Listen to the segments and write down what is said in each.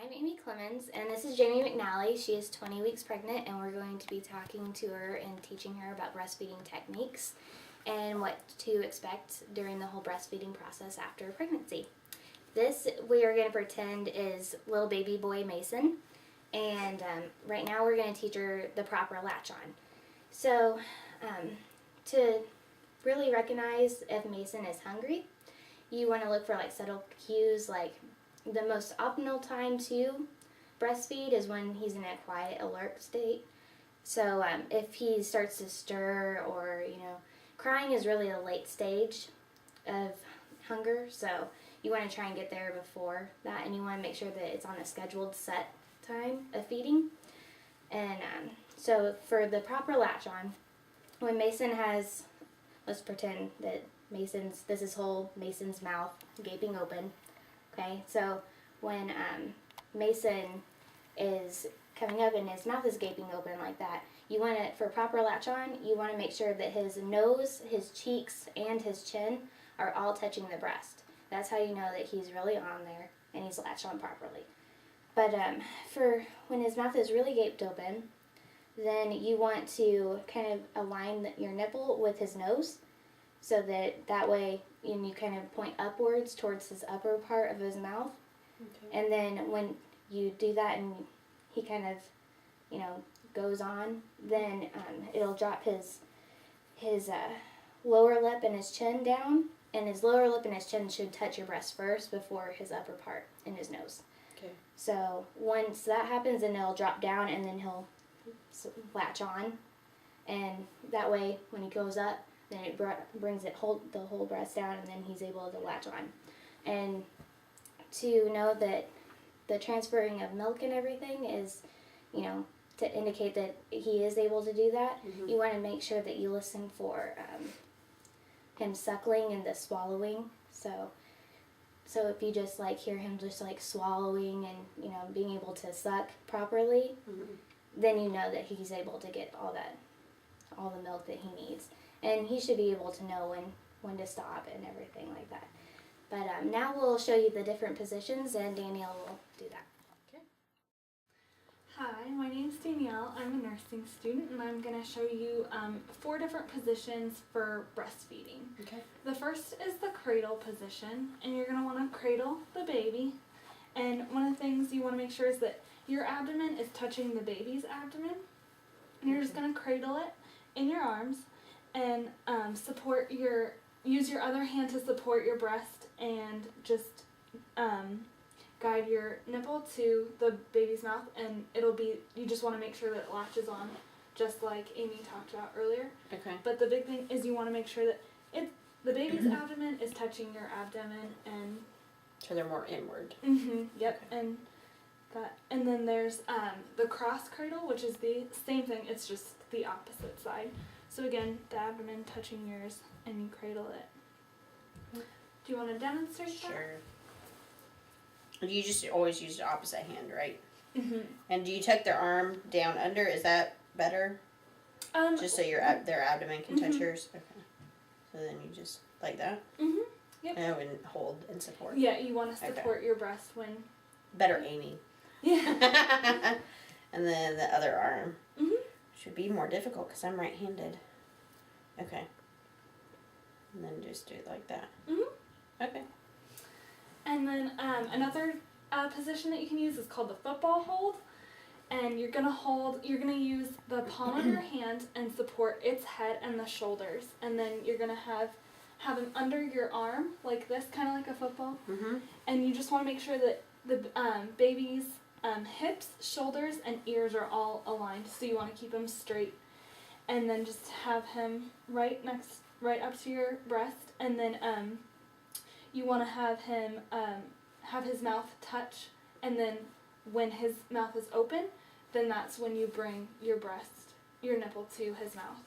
I'm Amy Clemens, and this is Jamie McNally. She is 20 weeks pregnant, and we're going to be talking to her and teaching her about breastfeeding techniques and what to expect during the whole breastfeeding process after pregnancy. This, we are going to pretend, is little baby boy Mason, and right now we're going to teach her the proper latch on. So, to really recognize if Mason is hungry, you want to look for subtle cues, like the most optimal time to breastfeed is when he's in a quiet, alert state. So if he starts to stir or, crying is really a late stage of hunger. So you want to try and get there before that, and you want to make sure that it's on a scheduled set time of feeding. And so for the proper latch on, when Mason has, let's pretend that this is whole Mason's mouth gaping open. Okay, so when Mason is coming up and his mouth is gaping open like that, you want to, for proper latch on, you want to make sure that his nose, his cheeks, and his chin are all touching the breast. That's how you know that he's really on there and he's latched on properly. But for when his mouth is really gaped open, then you want to kind of align your nipple with his nose, so that way you kind of point upwards towards his upper part of his mouth. Okay. And then when you do that and he kind of, goes on, then it'll drop his lower lip and his chin down, and his lower lip and his chin should touch your breast first before his upper part and his nose. Okay. So once that happens, then it'll drop down and then he'll latch on, and that way when he goes up, then it brings the whole breast down, and then he's able to latch on. And to know that the transferring of milk and everything is, to indicate that he is able to do that, you want to make sure that you listen for him suckling and the swallowing. So if you just hear him just swallowing and being able to suck properly, then you know that he's able to get all the milk that he needs. And he should be able to know when to stop and everything like that. But now we'll show you the different positions, and Danielle will do that. Okay. Hi, my name's Danielle. I'm a nursing student, and I'm going to show you 4 different positions for breastfeeding. Okay. The first is the cradle position, and you're going to want to cradle the baby. And one of the things you want to make sure is that your abdomen is touching the baby's abdomen. And you're just going to cradle it in your arms, and use your other hand to support your breast, and just guide your nipple to the baby's mouth, and you just want to make sure that it latches on, just like Amy talked about earlier. Okay. But the big thing is you want to make sure that the baby's abdomen is touching your abdomen, and so they're more inward. Yep. Okay. And then there's the cross cradle, which is the same thing, it's just the opposite side. So again, the abdomen touching yours, and you cradle it. Do you want to demonstrate that? Sure. You just always use the opposite hand, right? And do you tuck their arm down under? Is that better? Just so their abdomen can touch yours? Okay. So then you just, like that? Yep. And hold and support. Yeah, you want to support your breast when... Better Amy. Yeah. And then the other arm. Should be more difficult because I'm right-handed. Okay. And then just do it like that. Okay. And then another position that you can use is called the football hold. And you're gonna use the palm of your hand and support its head and the shoulders. And then you're gonna have him under your arm like this, kind of like a football. And you just want to make sure that the baby's hips, shoulders, and ears are all aligned, so you want to keep them straight. And then just have him right up to your breast, and then you want to have him have his mouth touch, and then when his mouth is open, then that's when you bring your nipple to his mouth,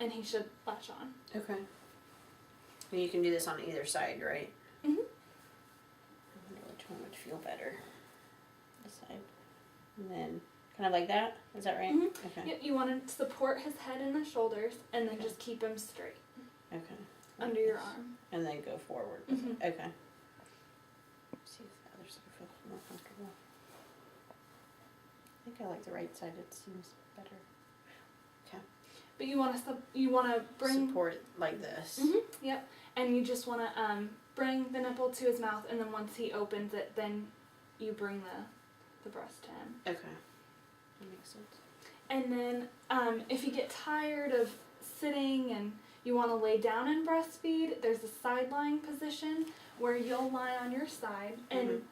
and he should latch on. Okay. And you can do this on either side, right? I wonder which one would feel better. This side. And then kind of like that? Is that right? Okay. Yep, you want to support his head and the shoulders, and then just keep him straight. Okay. Under your arm. And then go forward. Okay. See if the other side feels more comfortable. think I like the right side. It seems better. Okay. But you want to bring support like this. Yep. And you just want to bring the nipple to his mouth, and then once he opens it, then you bring the breast to him. Okay. That makes sense. And then if you get tired of sitting and you want to lay down and breastfeed, there's a side lying position where you'll lie on your side and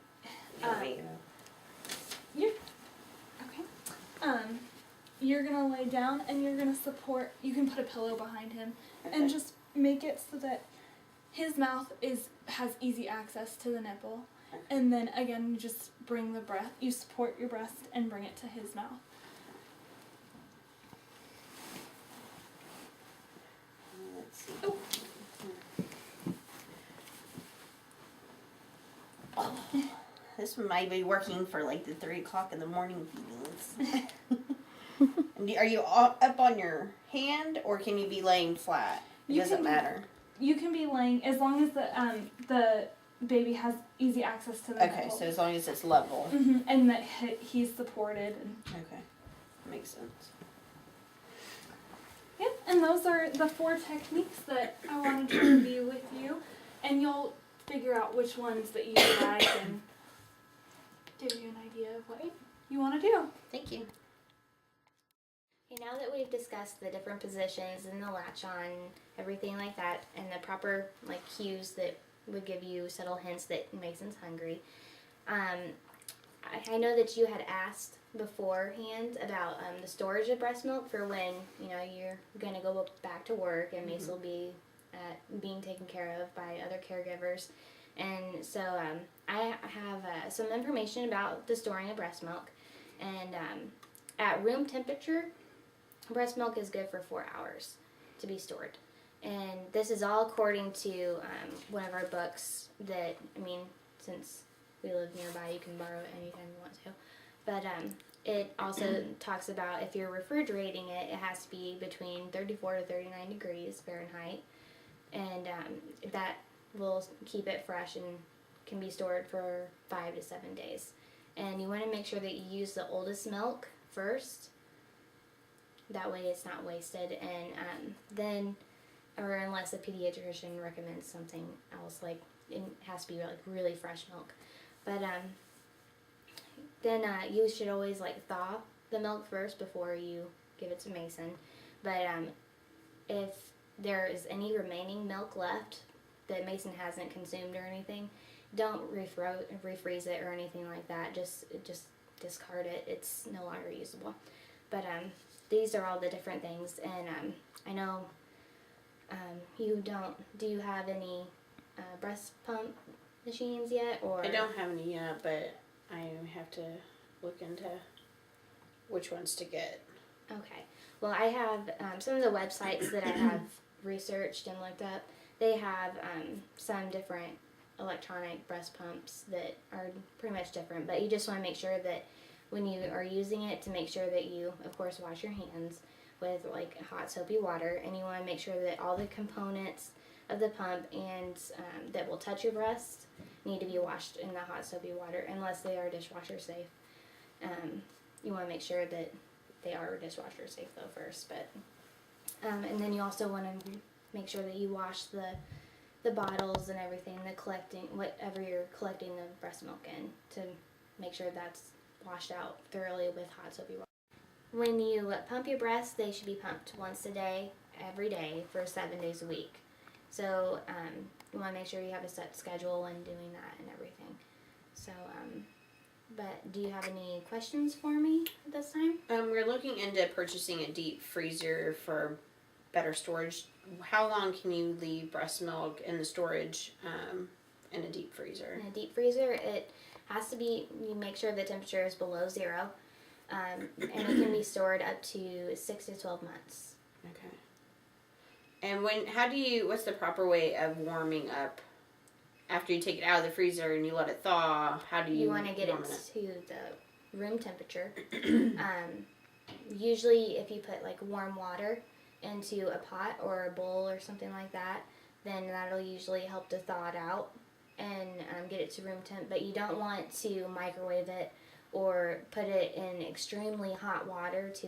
you're gonna lay down and you're gonna support. You can put a pillow behind him and just make it so that his mouth has easy access to the nipple. And then again, you just bring the breast. You support your breast and bring it to his mouth. Let's see. Oh. This might be working for like the 3 o'clock in the morning feedings. Are you up on your hand, or can you be laying flat? It doesn't matter. You can be laying as long as the baby has easy access to the nipple. Okay, so as long as it's level. And that he's supported. Okay, makes sense. Yep, and those are the 4 techniques that I wanted to review with you, and you'll figure out which ones that you like and give you an idea of what you want to do. Thank you. Okay, now that we've discussed the different positions and the latch on, everything like that, and the proper cues that would give you subtle hints that Mason's hungry, I know that you had asked beforehand about the storage of breast milk for when you're going to go back to work and Mason will be being taken care of by other caregivers. And so I have some information about the storing of breast milk. And at room temperature, breast milk is good for 4 hours to be stored. And this is all according to one of our books that, since we live nearby, you can borrow it anytime you want to. But it also talks about if you're refrigerating it, it has to be between 34 to 39 degrees Fahrenheit. And that will keep it fresh and can be stored for 5 to 7 days. And you want to make sure that you use the oldest milk first. That way it's not wasted. And then, or unless a pediatrician recommends something else, it has to be really fresh milk. But then you should always thaw the milk first before you give it to Mason. But if there is any remaining milk left that Mason hasn't consumed or anything, don't refreeze it or anything like that. Just discard it. It's no longer usable. But these are all the different things, and I know do you have any breast pump machines yet? Or I don't have any yet, but I have to look into which ones to get. Okay. Well, I have some of the websites that I have researched and looked up. They have some different electronic breast pumps that are pretty much different, but you just want to make sure that when you are using it, to make sure that you, of course, wash your hands with hot soapy water, and you want to make sure that all the components of the pump and that will touch your breast need to be washed in the hot soapy water, unless they are dishwasher safe. You want to make sure that they are dishwasher safe though first, but and then you also want to make sure that you wash the bottles and everything, whatever you're collecting the breast milk in, to make sure that's washed out thoroughly with hot soapy water. When you pump your breasts, they should be pumped once a day, every day, for 7 days a week. So you want to make sure you have a set schedule and doing that and everything. So, but do you have any questions for me at this time? We're looking into purchasing a deep freezer for better storage. How long can you leave breast milk in the storage in a deep freezer? In a deep freezer, it has to be, you make sure the temperature is below 0, and it can be stored up to 6 to 12 months. Okay. And what's the proper way of warming up after you take it out of the freezer and you let it thaw? How do you want to get it to the room temperature. Usually if you put warm water into a pot or a bowl or something like that, then that'll usually help to thaw it out and get it to room temp. But you don't want to microwave it or put it in extremely hot water to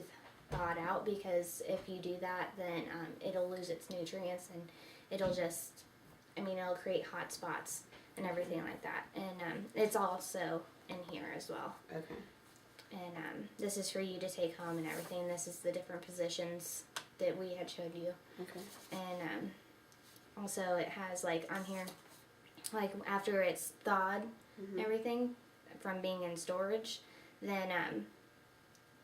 thaw it out, because if you do that, then it'll lose its nutrients and it'll just, it'll create hot spots and everything like that. And it's also in here as well. Okay. And this is for you to take home and everything. This is the different positions that we had showed you. Okay. And also it has like on here, like after it's thawed and everything from being in storage, then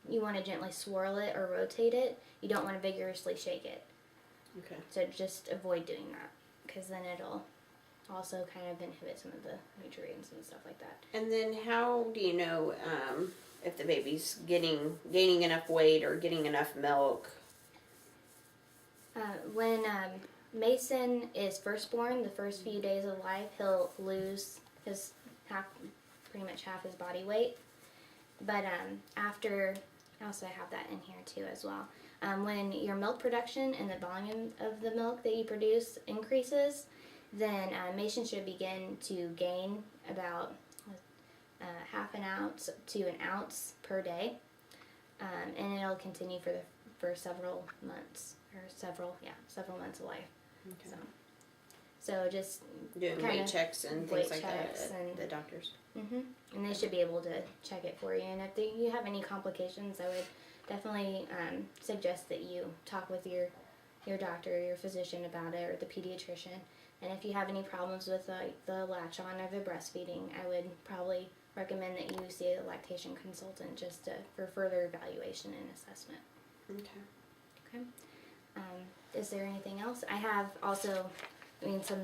you want to gently swirl it or rotate it. You don't want to vigorously shake it. Okay. So just avoid doing that, because then it'll also kind of inhibit some of the nutrients and stuff like that. And then how do you know if the baby's gaining enough weight or getting enough milk? When Mason is first born, the first few days of life, he'll lose pretty much half his body weight. But after, also I have that in here too as well. When your milk production and the volume of the milk that you produce increases, then Mason should begin to gain about half an ounce to an ounce per day, and it'll continue for several months or several months of life. Okay. So just doing weight checks and things like that at the doctors. And they should be able to check it for you. And if you have any complications, I would definitely suggest that you talk with your doctor or your physician about it, or the pediatrician. And if you have any problems with the latch on or the breastfeeding, I would probably recommend that you see a lactation consultant just for further evaluation and assessment. Okay. Is there anything else? I have also, some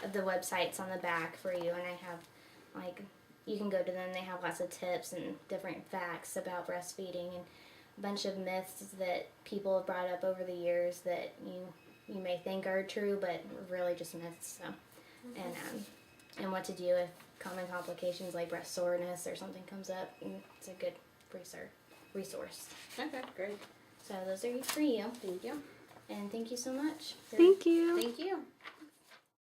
of the websites on the back for you, and I have you can go to them. They have lots of tips and different facts about breastfeeding and a bunch of myths that people have brought up over the years that you may think are true, but really just myths. So, and what to do if common complications like breast soreness or something comes up. It's a good resource. Okay, great. So those are for you. Thank you. And thank you so much. Thank you. Thank you.